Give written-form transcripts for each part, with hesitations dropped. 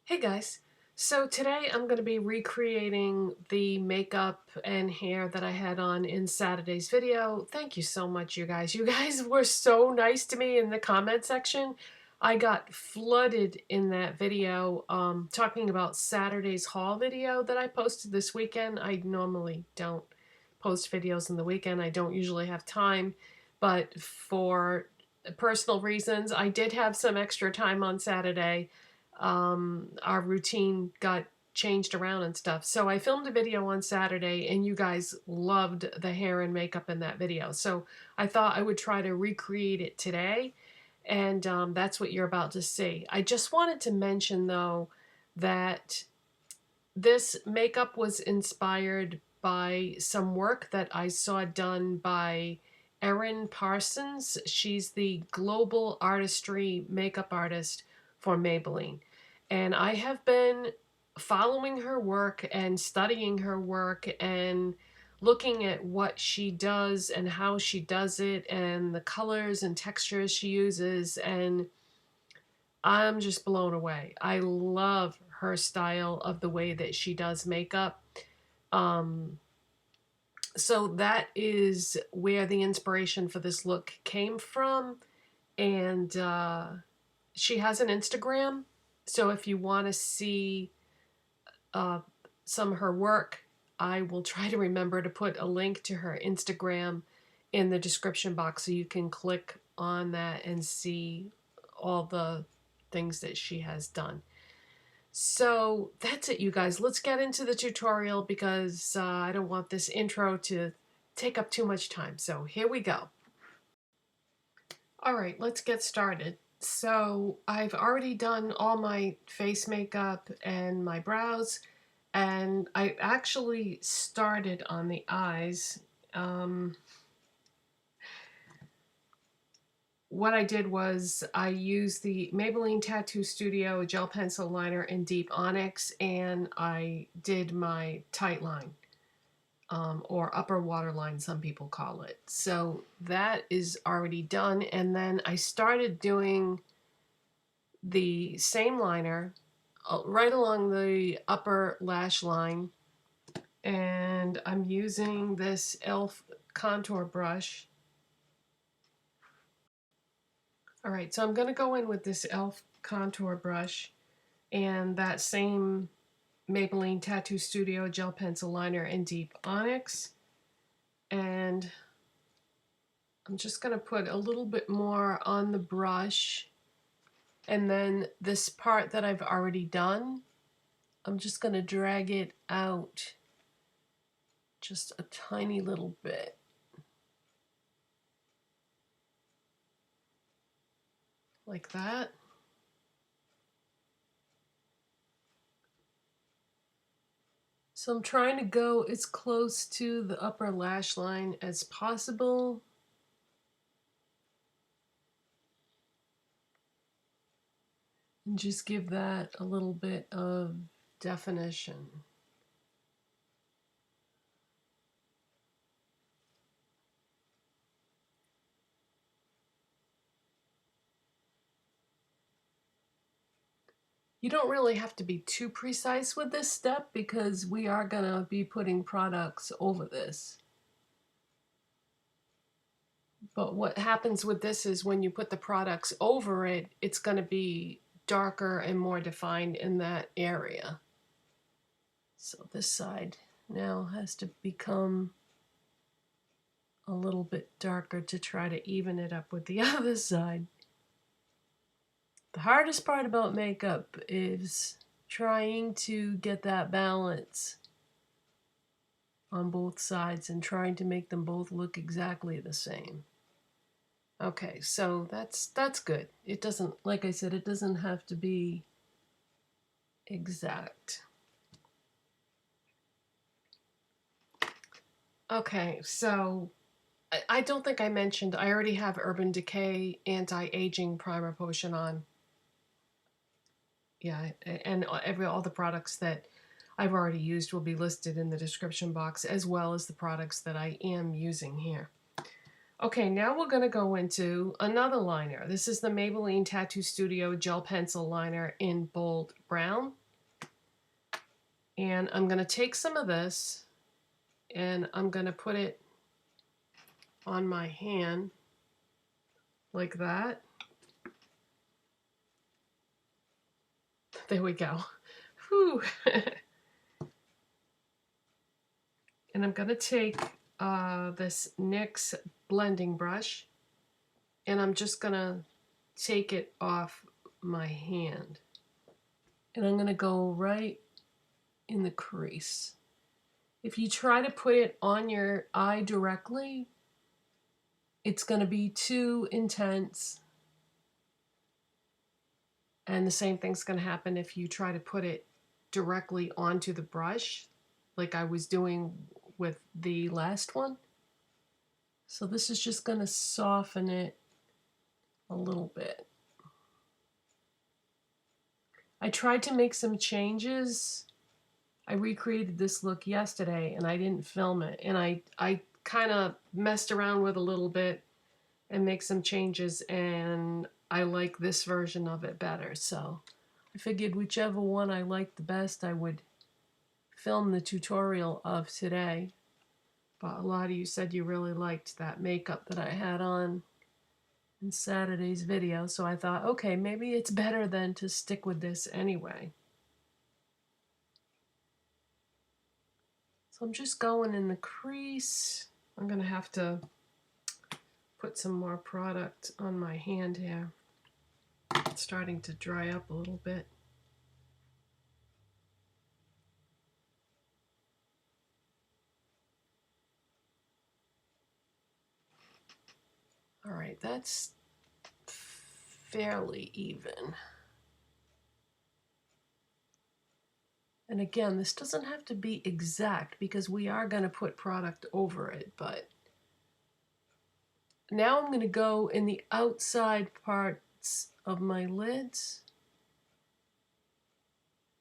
Hey guys, so today I'm going to be recreating the makeup and hair that I had on in Saturday's video. Thank you so much, you guys. You guys were so nice to me in the comment section. I got flooded in that video talking about Saturday's haul video that I posted this weekend. I normally don't post videos in the weekend. I don't usually have time, but for personal reasons, I did have some extra time on Saturday. Our routine got changed around and stuff. So I filmed a video on Saturday and you guys loved the hair and makeup in that video. So I thought I would try to recreate it today, and that's what you're about to see. I just wanted to mention though that this makeup was inspired by some work that I saw done by Erin Parsons. She's the global artistry makeup artist for Maybelline. And I have been following her work and studying her work and looking at what she does and how she does it and the colors and textures she uses, and I'm just blown away. I love her style of the way that she does makeup. Um, so that is where the inspiration for this look came from. And she has an Instagram. So if you want to see uh, some of her work, I will try to remember to put a link to her Instagram in the description box so you can click on that and see all the things that she has done. So that's it, you guys. Let's get into the tutorial because I don't want this intro to take up too much time. So here we go. All right, let's get started. So I've already done all my face makeup and my brows, and I actually started on the eyes. What I did was I used the Maybelline Tattoo Studio gel pencil liner in Deep Onyx, and I did my tight line, or upper waterline, some people call it. So that is already done, and then I started doing the same liner right along the upper lash line, and I'm using this e.l.f. contour brush. All right, so I'm going to go in with this e.l.f. contour brush and that same Maybelline Tattoo Studio gel pencil liner in Deep Onyx. And I'm just going to put a little bit more on the brush. And then this part that I've already done, I'm just going to drag it out just a tiny little bit. Like that. So I'm trying to go as close to the upper lash line as possible. And just give that a little bit of definition. You don't really have to be too precise with this step because we are going to be putting products over this. But what happens with this is when you put the products over it, it's going to be darker and more defined in that area. So this side now has to become a little bit darker to try to even it up with the other side. The hardest part about makeup is trying to get that balance on both sides and trying to make them both look exactly the same. Okay, so that's good. It doesn't, like I said, it doesn't have to be exact. Okay, so I don't think I mentioned I already have Urban Decay Anti-Aging Primer Potion on. Yeah, and all the products that I've already used will be listed in the description box, as well as the products that I am using here. Okay, now we're going to go into another liner. This is the Maybelline Tattoo Studio Gel Pencil Liner in Bold Brown. And I'm going to take some of this and I'm going to put it on my hand like that. There we go. Whew. And I'm going to take this NYX blending brush and I'm just going to take it off my hand. And I'm going to go right in the crease. If you try to put it on your eye directly, it's going to be too intense. And the same thing's going to happen if you try to put it directly onto the brush, like I was doing with the last one. So this is just going to soften it a little bit. I tried to make some changes. I recreated this look yesterday and I didn't film it. And I kind of messed around with a little bit and make some changes, and I like this version of it better. So I figured whichever one I liked the best, I would film the tutorial of today. But a lot of you said you really liked that makeup that I had on in Saturday's video, so I thought, okay, maybe it's better than to stick with this anyway. So I'm just going in the crease. I'm going to have to put some more product on my hand here. It's starting to dry up a little bit. All right, that's fairly even. And again, this doesn't have to be exact because we are going to put product over it, but now I'm going to go in the outside parts of my lids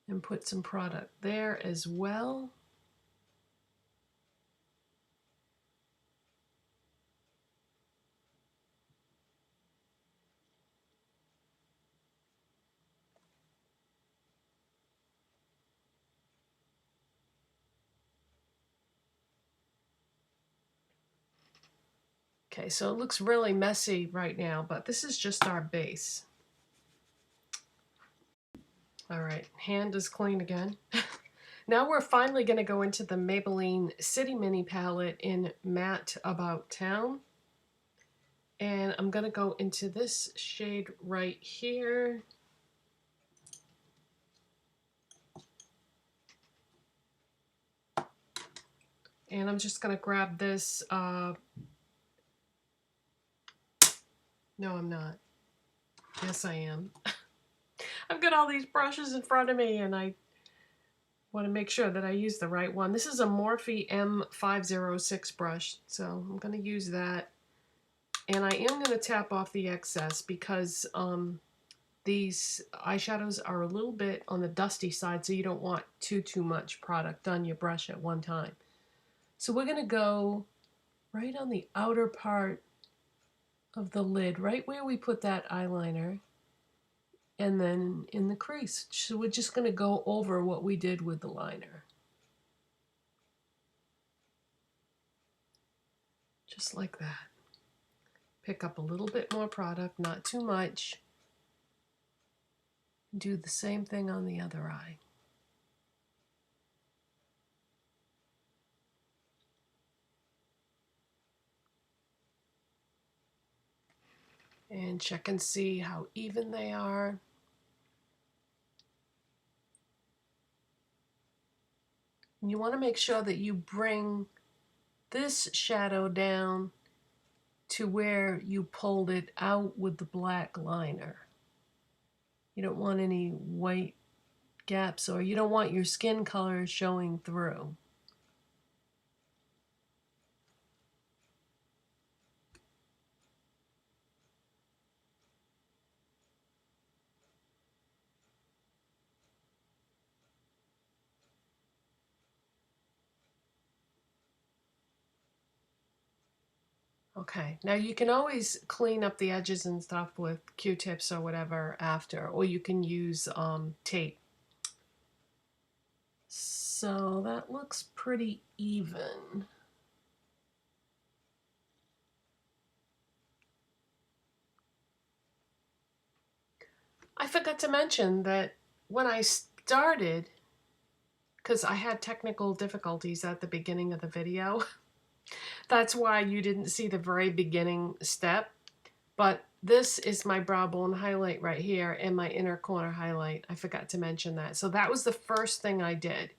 and put some product there as well. Okay, so it looks really messy right now, but this is just our base. All right, hand is clean again. Now we're finally going to go into the Maybelline City Mini palette in Matte About Town. And I'm going to go into this shade right here. And I'm just going to grab this. No, I'm not. Yes, I am. I've got all these brushes in front of me and I want to make sure that I use the right one. This is a Morphe M506 brush, so I'm going to use that. And I am going to tap off the excess because these eyeshadows are a little bit on the dusty side, so you don't want too much product on your brush at one time. So we're going to go right on the outer part of the lid, right where we put that eyeliner, and then in the crease. So we're just going to go over what we did with the liner. Just like that. Pick up a little bit more product, not too much. Do the same thing on the other eye. And check and see how even they are. And you want to make sure that you bring this shadow down to where you pulled it out with the black liner. You don't want any white gaps, or you don't want your skin color showing through. Okay, now you can always clean up the edges and stuff with Q-tips or whatever after, or you can use tape. So that looks pretty even. I forgot to mention that when I started, because I had technical difficulties at the beginning of the video, that's why you didn't see the very beginning step. But this is my brow bone highlight right here and my inner corner highlight. I forgot to mention that. So that was the first thing I did.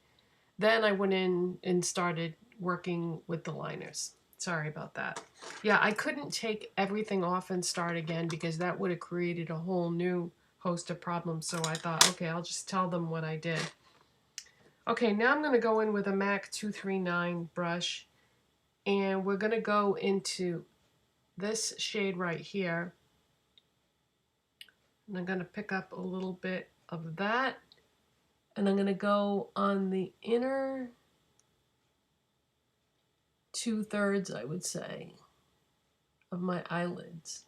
Then I went in and started working with the liners. Sorry about that. Yeah, I couldn't take everything off and start again because that would have created a whole new host of problems. So I thought, okay, I'll just tell them what I did. Okay, now I'm going to go in with a MAC 239 brush, and we're going to go into this shade right here. And I'm going to pick up a little bit of that, and I'm going to go on the inner 2/3, I would say, of my eyelids.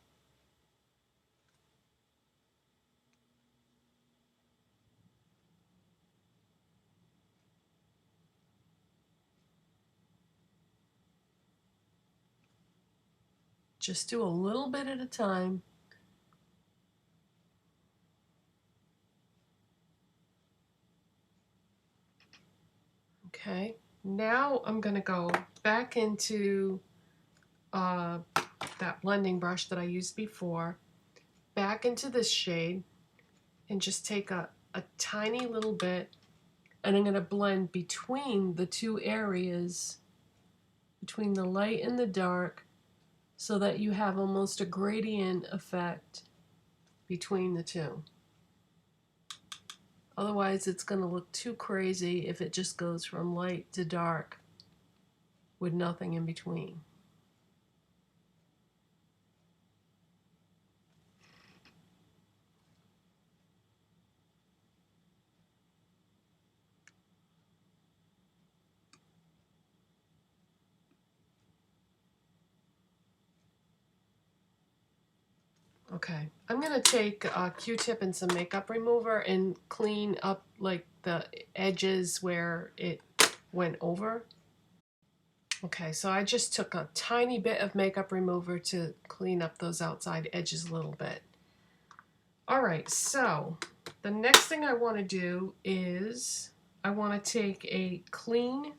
Just do a little bit at a time. Okay, now I'm going to go back into that blending brush that I used before, back into this shade, and just take a tiny little bit, and I'm going to blend between the two areas, between the light and the dark, so that you have almost a gradient effect between the two. Otherwise, it's going to look too crazy if it just goes from light to dark with nothing in between. Okay, I'm going to take a Q-tip and some makeup remover and clean up like the edges where it went over. Okay, so I just took a tiny bit of makeup remover to clean up those outside edges a little bit. All right, so the next thing I want to do is I want to take a clean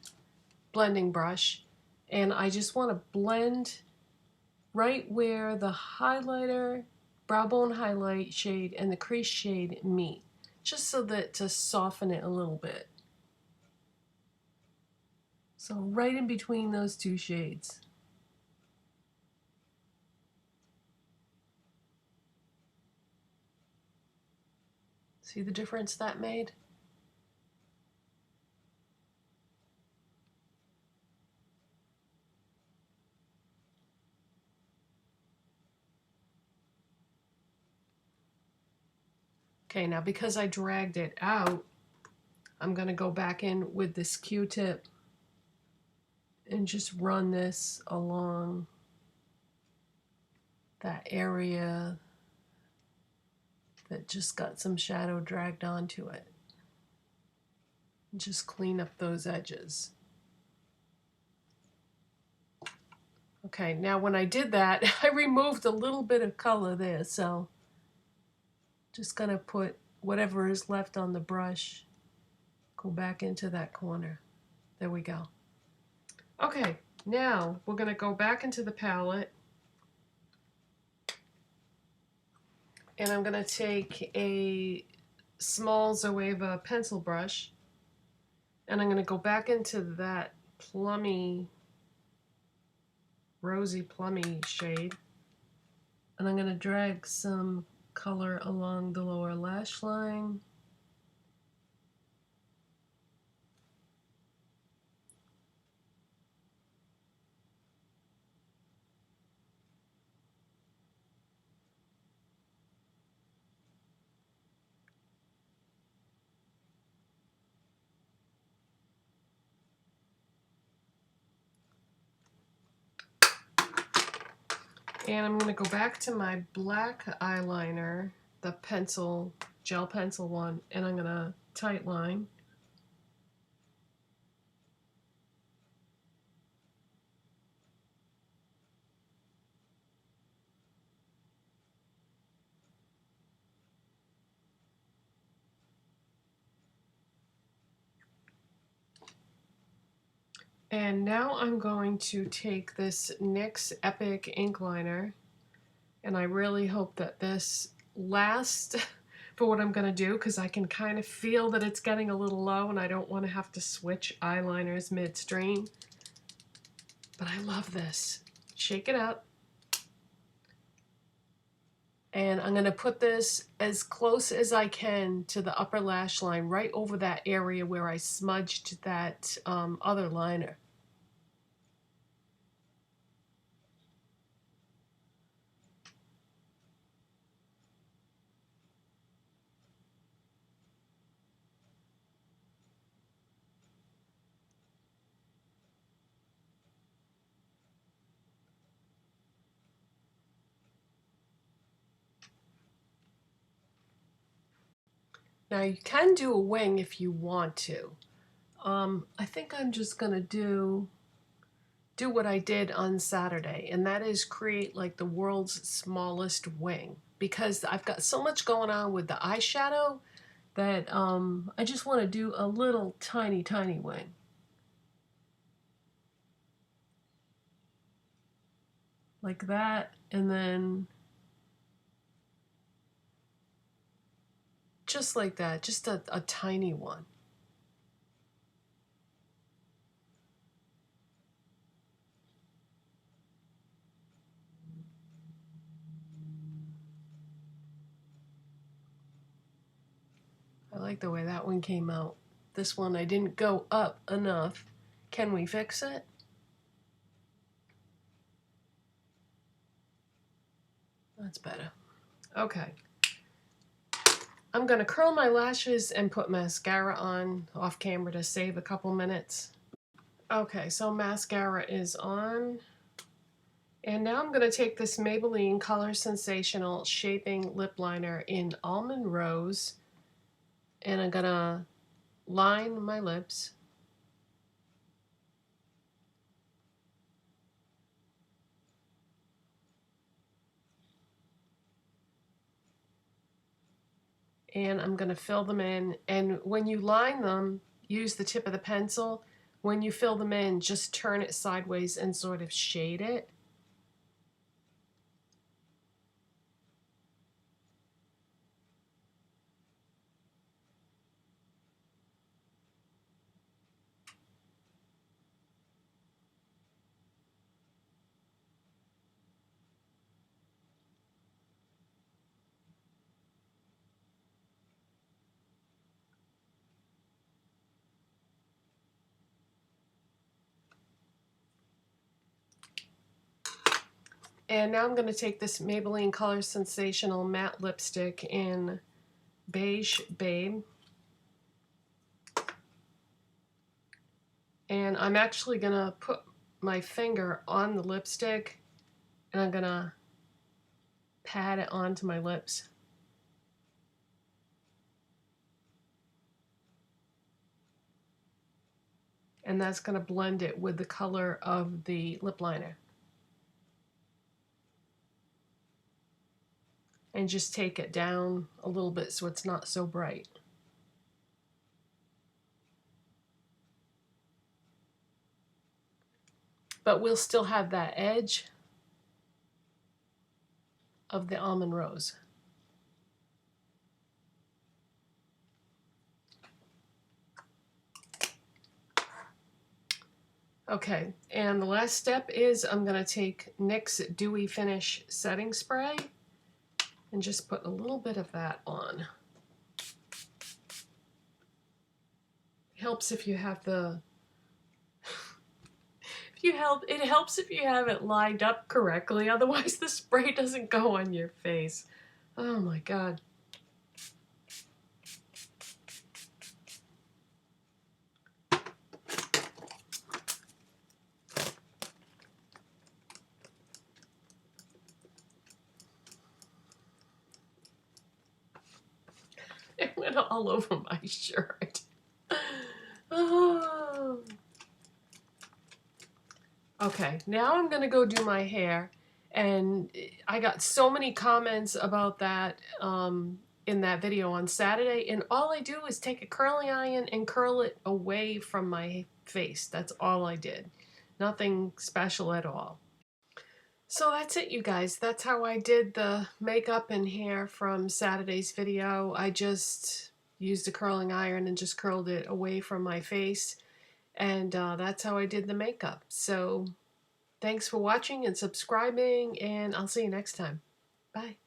blending brush, and I just want to blend right where the highlighter, brow bone highlight shade and the crease shade meet, just so that to soften it a little bit. So right in between those two shades. See the difference that made? Okay, now because I dragged it out, I'm going to go back in with this Q-tip and just run this along that area that just got some shadow dragged onto it. And just clean up those edges. Okay, now when I did that, I removed a little bit of color there, so just gonna put whatever is left on the brush, go back into that corner. There we go. Okay, now we're gonna go back into the palette, and I'm gonna take a small Jojoba pencil brush, and I'm gonna go back into that plummy, rosy plummy shade, and I'm gonna drag some color along the lower lash line. And I'm going to go back to my black eyeliner, the pencil, gel pencil one, and I'm going to tight line. And now I'm going to take this NYX Epic ink liner, and I really hope that this lasts for what I'm going to do, because I can kind of feel that it's getting a little low and I don't want to have to switch eyeliners midstream. But I love this. Shake it up. And I'm going to put this as close as I can to the upper lash line, right over that area where I smudged that other liner. Now you can do a wing if you want to. I think I'm just going to do what I did on Saturday, and that is create like the world's smallest wing, because I've got so much going on with the eyeshadow that I just want to do a little tiny wing. Like that, and then just like that, just a tiny one. I like the way that one came out. This one I didn't go up enough. Can we fix it? That's better. Okay. I'm going to curl my lashes and put mascara on off camera to save a couple minutes. Okay, so mascara is on. And now I'm going to take this Maybelline Color Sensational Shaping Lip Liner in Almond Rose, and I'm going to line my lips. And I'm going to fill them in. And when you line them, use the tip of the pencil. When you fill them in, just turn it sideways and sort of shade it. And now I'm going to take this Maybelline Color Sensational matte lipstick in Beige Babe. And I'm actually going to put my finger on the lipstick, and I'm going to pat it onto my lips. And that's going to blend it with the color of the lip liner. And just take it down a little bit so it's not so bright. But we'll still have that edge of the Almond Rose. Okay, and the last step is I'm going to take NYX Dewy Finish Setting Spray and just put a little bit of that on. It helps if you have the it helps if you have it lined up correctly, otherwise the spray doesn't go on your face. Oh my god. all over my shirt. Oh. Okay, now I'm gonna go do my hair, and I got so many comments about that in that video on Saturday, and all I do is take a curling iron and curl it away from my face. That's all I did. Nothing special at all. So that's it, you guys. That's how I did the makeup and hair from Saturday's video. I just used a curling iron and just curled it away from my face, and that's how I did the makeup. So thanks for watching and subscribing, and I'll see you next time. Bye.